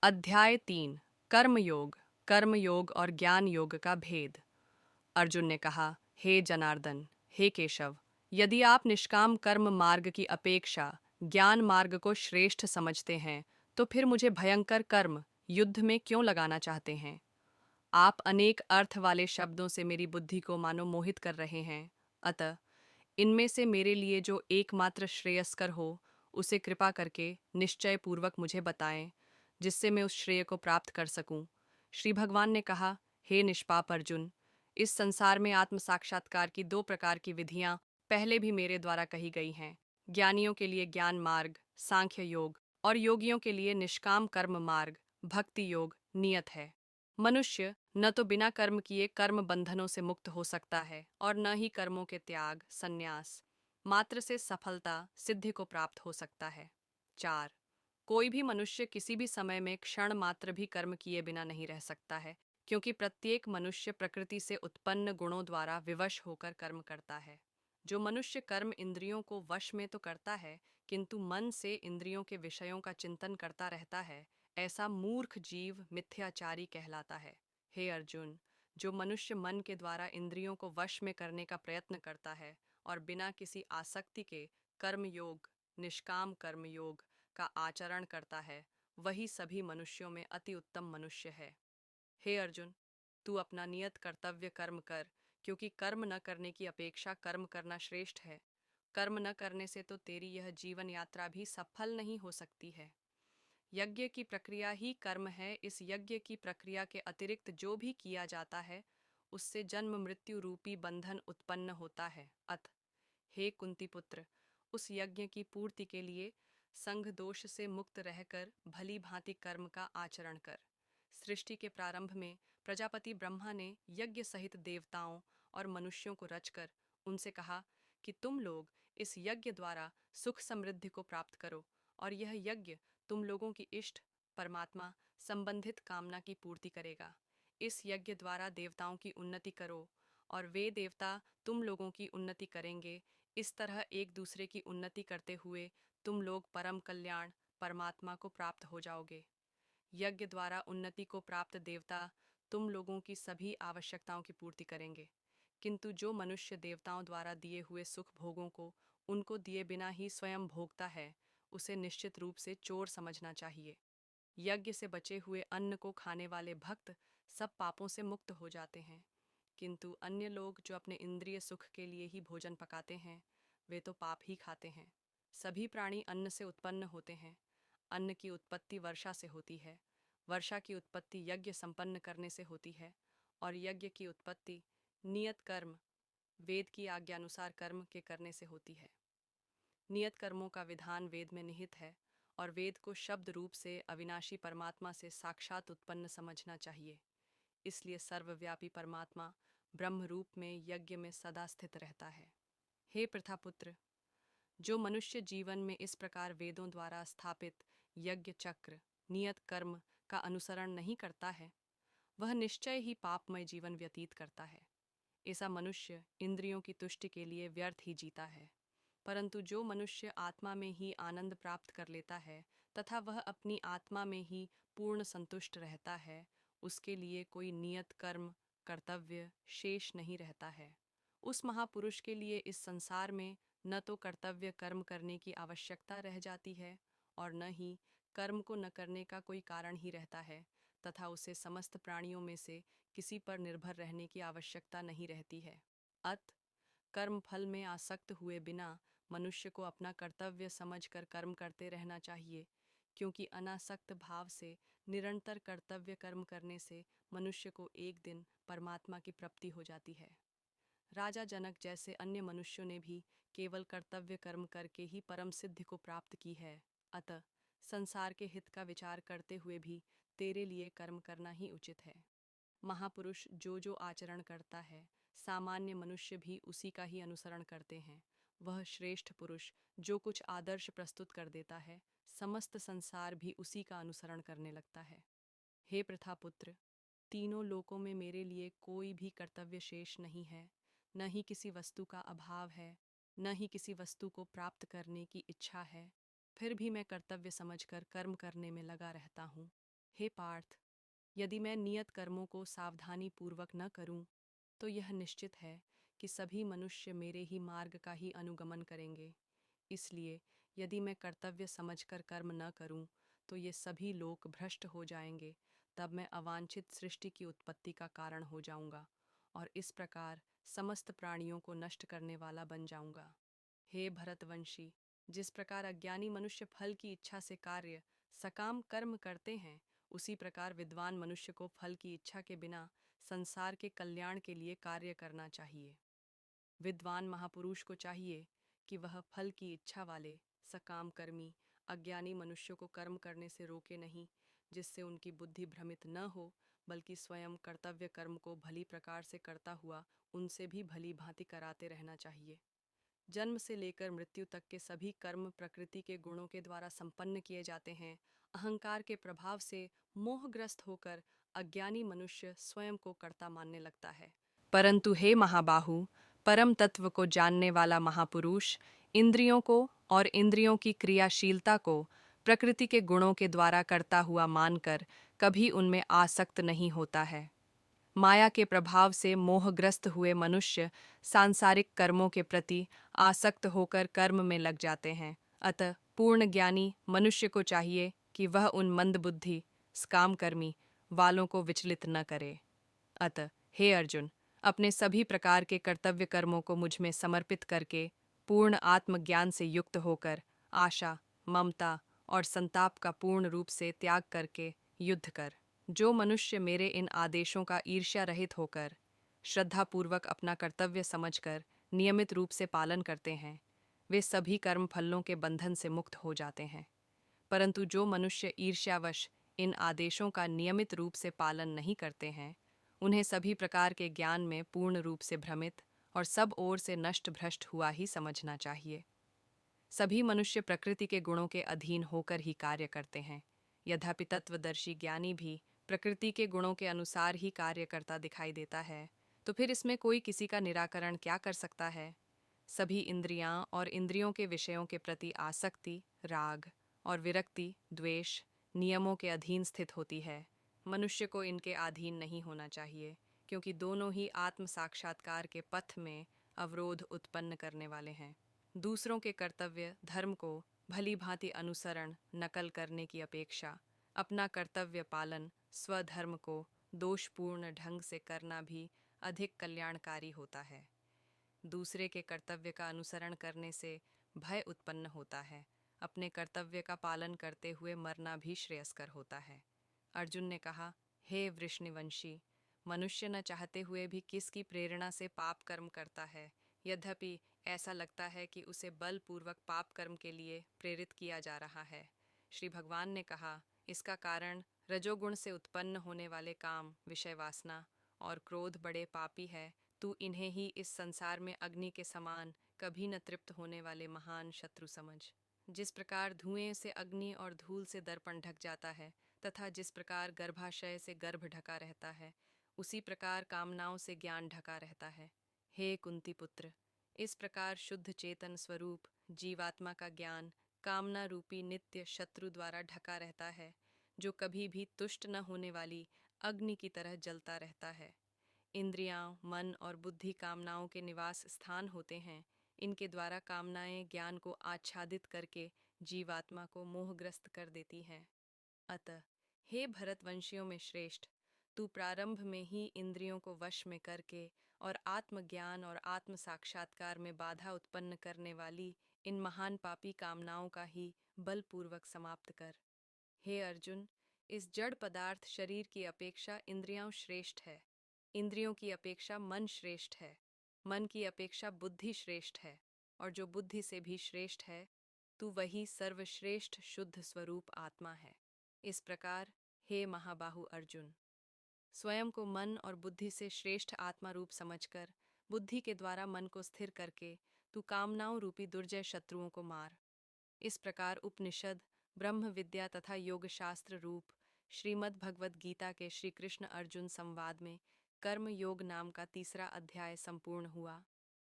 अध्याय 3। कर्मयोग, कर्मयोग और ज्ञान योग का भेद। अर्जुन ने कहा, हे जनार्दन, हे केशव, यदि आप निष्काम कर्म मार्ग की अपेक्षा ज्ञान मार्ग को श्रेष्ठ समझते हैं, तो फिर मुझे भयंकर कर्म युद्ध में क्यों लगाना चाहते हैं? आप अनेक अर्थ वाले शब्दों से मेरी बुद्धि को मानो मोहित कर रहे हैं। अतः इनमें से मेरे लिए जो एकमात्र श्रेयस्कर हो, उसे कृपा करके निश्चय पूर्वक मुझे बताएं, जिससे मैं उस श्रेय को प्राप्त कर सकूं। श्री भगवान ने कहा, हे निष्पाप अर्जुन, इस संसार में आत्म साक्षात्कार की दो प्रकार की विधियां पहले भी मेरे द्वारा कही गई हैं। ज्ञानियों के लिए ज्ञान मार्ग, सांख्य योग, और योगियों के लिए निष्काम कर्म मार्ग, भक्ति योग, नियत है। मनुष्य न तो बिना कर्म किए कर्म बंधनों से मुक्त हो सकता है और न ही कर्मों के त्याग, संन्यास मात्र से सफलता सिद्धि को प्राप्त हो सकता है। 4। कोई भी मनुष्य किसी भी समय में क्षण मात्र भी कर्म किए बिना नहीं रह सकता है, क्योंकि प्रत्येक मनुष्य प्रकृति से उत्पन्न गुणों द्वारा विवश होकर कर्म करता है। जो मनुष्य कर्म इंद्रियों को वश में तो करता है, किंतु मन से इंद्रियों के विषयों का चिंतन करता रहता है, ऐसा मूर्ख जीव मिथ्याचारी कहलाता है। हे अर्जुन, जो मनुष्य मन के द्वारा इंद्रियों को वश में करने का प्रयत्न करता है और बिना किसी आसक्ति के कर्म योग, निष्काम कर्म योग का आचरण करता है, वही सभी मनुष्यों में अति उत्तम मनुष्य है। हे अर्जुन, तू अपना नियत कर्तव्य कर्म कर, क्योंकि कर्म न करने की अपेक्षा कर्म करना श्रेष्ठ है। कर्म न करने से तो तेरी यह जीवन यात्रा भी सफल नहीं हो सकती है। यज्ञ की प्रक्रिया ही कर्म है। इस यज्ञ की प्रक्रिया के अतिरिक्त जो भी किया जाता है, उससे जन्म मृत्यु रूपी बंधन उत्पन्न होता है। अत हे कुंती पुत्र, उस यज्ञ की पूर्ति के लिए संघ दोष से मुक्त रहकर भली भांति कर्म का आचरण कर। सृष्टि के प्रारंभ में प्रजापति ब्रह्मा ने यज्ञ सहित देवताओं और मनुष्यों को रचकर उनसे कहा कि तुम लोग इस यज्ञ द्वारा सुख समृद्धि को प्राप्त करो, और यह यज्ञ तुम लोगों की इष्ट परमात्मा संबंधित कामना की पूर्ति करेगा। इस यज्ञ द्वारा देवताओं की उन्नति करो, और वे देवता तुम लोगों की उन्नति करेंगे। इस तरह एक दूसरे की उन्नति करते हुए तुम लोग परम कल्याण परमात्मा को प्राप्त हो जाओगे। यज्ञ द्वारा उन्नति को प्राप्त देवता तुम लोगों की सभी आवश्यकताओं की पूर्ति करेंगे, किंतु जो मनुष्य देवताओं द्वारा दिए हुए सुख भोगों को उनको दिए बिना ही स्वयं भोगता है, उसे निश्चित रूप से चोर समझना चाहिए। यज्ञ से बचे हुए अन्न को खाने वाले भक्त सब पापों से मुक्त हो जाते हैं, किंतु अन्य लोग जो अपने इंद्रिय सुख के लिए ही भोजन पकाते हैं, वे तो पाप ही खाते हैं। सभी प्राणी अन्न से उत्पन्न होते हैं। अन्न की उत्पत्ति वर्षा से होती है, वर्षा की उत्पत्ति यज्ञ संपन्न करने से होती है, और यज्ञ की उत्पत्ति नियत कर्म, वेद की आज्ञानुसार कर्म के करने से होती है। नियत कर्मों का विधान वेद में निहित है, और वेद को शब्द रूप से अविनाशी परमात्मा से साक्षात उत्पन्न समझना चाहिए। इसलिए सर्वव्यापी परमात्मा ब्रह्म रूप में यज्ञ में सदा स्थित रहता है। हे प्रथापुत्र, जो मनुष्य जीवन में इस प्रकार वेदों द्वारा स्थापित यज्ञ चक्र नियत कर्म का अनुसरण नहीं करता है, वह निश्चय ही पापमय जीवन व्यतीत करता है। ऐसा मनुष्य इंद्रियों की तुष्टि के लिए व्यर्थ ही जीता है। परंतु जो मनुष्य आत्मा में ही आनंद प्राप्त कर लेता है तथा वह अपनी आत्मा में ही पूर्ण संतुष्ट रहता है, उसके लिए कोई नियत कर्म कर्तव्य शेष नहीं रहता है। उस महापुरुष के लिए इस संसार में न तो कर्तव्य कर्म करने की आवश्यकता रह जाती है, और न ही कर्म को न करने का कोई कारण ही रहता है, तथा उसे समस्त प्राणियों में से किसी पर निर्भर रहने की आवश्यकता नहीं रहती है। अत कर्म फल में आसक्त हुए बिना मनुष्य को अपना कर्तव्य समझकर कर्म करते रहना चाहिए, क्योंकि अनासक्त भाव से निरंतर कर्तव्य कर्म करने से मनुष्य को एक दिन परमात्मा की प्राप्ति हो जाती है। राजा जनक जैसे अन्य मनुष्यों ने भी केवल कर्तव्य कर्म करके ही परम सिद्धि को प्राप्त की है। अतः संसार के हित का विचार करते हुए भी तेरे लिए कर्म करना ही उचित है। महापुरुष जो जो आचरण करता है, सामान्य मनुष्य भी उसी का ही अनुसरण करते हैं। वह श्रेष्ठ पुरुष जो कुछ आदर्श प्रस्तुत कर देता है, समस्त संसार भी उसी का अनुसरण करने लगता है। हे प्रथापुत्र, तीनों लोकों में मेरे लिए कोई भी कर्तव्य शेष नहीं है। न ही किसी वस्तु का अभाव है, न ही किसी वस्तु को प्राप्त करने की इच्छा है। फिर भी मैं कर्तव्य समझकर कर्म करने में लगा रहता हूँ। हे पार्थ, यदि मैं नियत कर्मों को सावधानी पूर्वक न करूं, तो यह निश्चित है कि सभी मनुष्य मेरे ही मार्ग का ही अनुगमन करेंगे। इसलिए यदि मैं कर्तव्य समझकर कर्म न करूं, तो ये सभी लोग भ्रष्ट हो जाएंगे। तब मैं अवांछित सृष्टि की उत्पत्ति का कारण हो जाऊंगा और इस प्रकार समस्त प्राणियों को नष्ट करने वाला बन जाऊंगा। हे भरतवंशी, जिस प्रकार अज्ञानी मनुष्य फल की इच्छा से कार्य सकाम कर्म करते हैं, उसी प्रकार विद्वान मनुष्य को फल की इच्छा के बिना संसार के कल्याण के लिए कार्य करना चाहिए। विद्वान महापुरुष को चाहिए कि वह फल की इच्छा वाले सकाम कर्मी अज्ञानी मनुष्यों को कर्म करने से रोके नहीं, जिससे उनकी बुद्धि भ्रमित न हो, बल्कि स्वयं कर्तव्य कर्म को भली प्रकार से करता हुआ उनसे भी भली भांति कराते रहना चाहिए। जन्म से लेकर मृत्यु तक के सभी कर्म प्रकृति के गुणों के द्वारा संपन्न किए जाते हैं। अहंकार के प्रभाव से मोहग्रस्त होकर अज्ञानी मनुष्य स्वयं को कर्ता मानने लगता है। परंतु हे महाबाहु, परम तत्व को जानने वाला महापुरुष इंद्रियों को और इंद्रियों की क्रियाशीलता को प्रकृति के गुणों के द्वारा करता हुआ मानकर कभी उनमें आसक्त नहीं होता है। माया के प्रभाव से मोहग्रस्त हुए मनुष्य सांसारिक कर्मों के प्रति आसक्त होकर कर्म में लग जाते हैं। अतः पूर्ण ज्ञानी मनुष्य को चाहिए कि वह उन मंदबुद्धि स्कामकर्मी वालों को विचलित न करे। अतः हे अर्जुन, अपने सभी प्रकार के कर्तव्य कर्मों को मुझ में समर्पित करके पूर्ण आत्मज्ञान से युक्त होकर आशा, ममता और संताप का पूर्ण रूप से त्याग करके युद्ध कर। जो मनुष्य मेरे इन आदेशों का ईर्ष्या रहित होकर श्रद्धापूर्वक अपना कर्तव्य समझकर नियमित रूप से पालन करते हैं, वे सभी कर्म फलों के बंधन से मुक्त हो जाते हैं। परंतु जो मनुष्य ईर्ष्यावश इन आदेशों का नियमित रूप से पालन नहीं करते हैं, उन्हें सभी प्रकार के ज्ञान में पूर्ण रूप से भ्रमित और सब ओर से नष्ट भ्रष्ट हुआ ही समझना चाहिए। सभी मनुष्य प्रकृति के गुणों के अधीन होकर ही कार्य करते हैं। यद्यपि तत्वदर्शी ज्ञानी भी प्रकृति के गुणों के अनुसार ही कार्य करता दिखाई देता है, तो फिर इसमें कोई किसी का निराकरण क्या कर सकता है। सभी इंद्रियां और इंद्रियों के विषयों के प्रति आसक्ति, राग और विरक्ति, द्वेष नियमों के अधीन स्थित होती है। मनुष्य को इनके अधीन नहीं होना चाहिए, क्योंकि दोनों ही आत्म साक्षात्कार के पथ में अवरोध उत्पन्न करने वाले हैं। दूसरों के कर्तव्य धर्म को भली भांति अनुसरण नकल करने की अपेक्षा अपना कर्तव्य पालन स्वधर्म को दोषपूर्ण ढंग से करना भी अधिक कल्याणकारी होता है। दूसरे के कर्तव्य का अनुसरण करने से भय उत्पन्न होता है। अपने कर्तव्य का पालन करते हुए मरना भी श्रेयस्कर होता है। अर्जुन ने कहा, हे वृषनिवंशी, मनुष्य न चाहते हुए भी किसकी प्रेरणा से पाप कर्म करता है। यद्यपि ऐसा लगता है कि उसे बलपूर्वक पाप कर्म के लिए प्रेरित किया जा रहा है। श्री भगवान ने कहा, इसका कारण रजोगुण से उत्पन्न होने वाले काम, विषय वासना और क्रोध बड़े पापी है। तू इन्हें ही इस संसार में अग्नि के समान कभी न तृप्त होने वाले महान शत्रु समझ। जिस प्रकार धुएं से अग्नि और धूल से दर्पण ढक जाता है, तथा जिस प्रकार गर्भाशय से गर्भ ढका रहता है, उसी प्रकार कामनाओं से ज्ञान ढका रहता है। हे कुंती पुत्र, इस प्रकार शुद्ध चेतन स्वरूप जीवात्मा का ज्ञान कामना रूपी नित्य शत्रु द्वारा ढका रहता है, जो कभी भी तुष्ट न होने वाली अग्नि की तरह जलता रहता है। इंद्रियां, मन और बुद्धि कामनाओं के निवास स्थान होते हैं। इनके द्वारा कामनाएं ज्ञान को आच्छादित करके जीवात्मा को मोहग्रस्त कर देती हैं। अतः हे भरतवंशियों में श्रेष्ठ, तू प्रारंभ में ही इंद्रियों को वश में करके और आत्मज्ञान और आत्म साक्षात्कार में बाधा उत्पन्न करने वाली इन महान पापी कामनाओं का ही बलपूर्वक समाप्त कर। हे अर्जुन, इस जड़ पदार्थ शरीर की अपेक्षा इंद्रियां श्रेष्ठ है। इंद्रियों की अपेक्षा मन श्रेष्ठ है। मन की अपेक्षा बुद्धि श्रेष्ठ है, और जो बुद्धि से भी श्रेष्ठ है, तू वही सर्वश्रेष्ठ शुद्ध स्वरूप आत्मा है। इस प्रकार हे महाबाहु अर्जुन, स्वयं को मन और बुद्धि से श्रेष्ठ आत्मा रूप समझकर बुद्धि के द्वारा मन को स्थिर करके तू कामनाओं रूपी दुर्जय शत्रुओं को मार। इस प्रकार उपनिषद, ब्रह्म विद्या तथा योग शास्त्र रूप श्रीमद् भगवद गीता के श्री कृष्ण अर्जुन संवाद में कर्म योग नाम का तीसरा अध्याय संपूर्ण हुआ।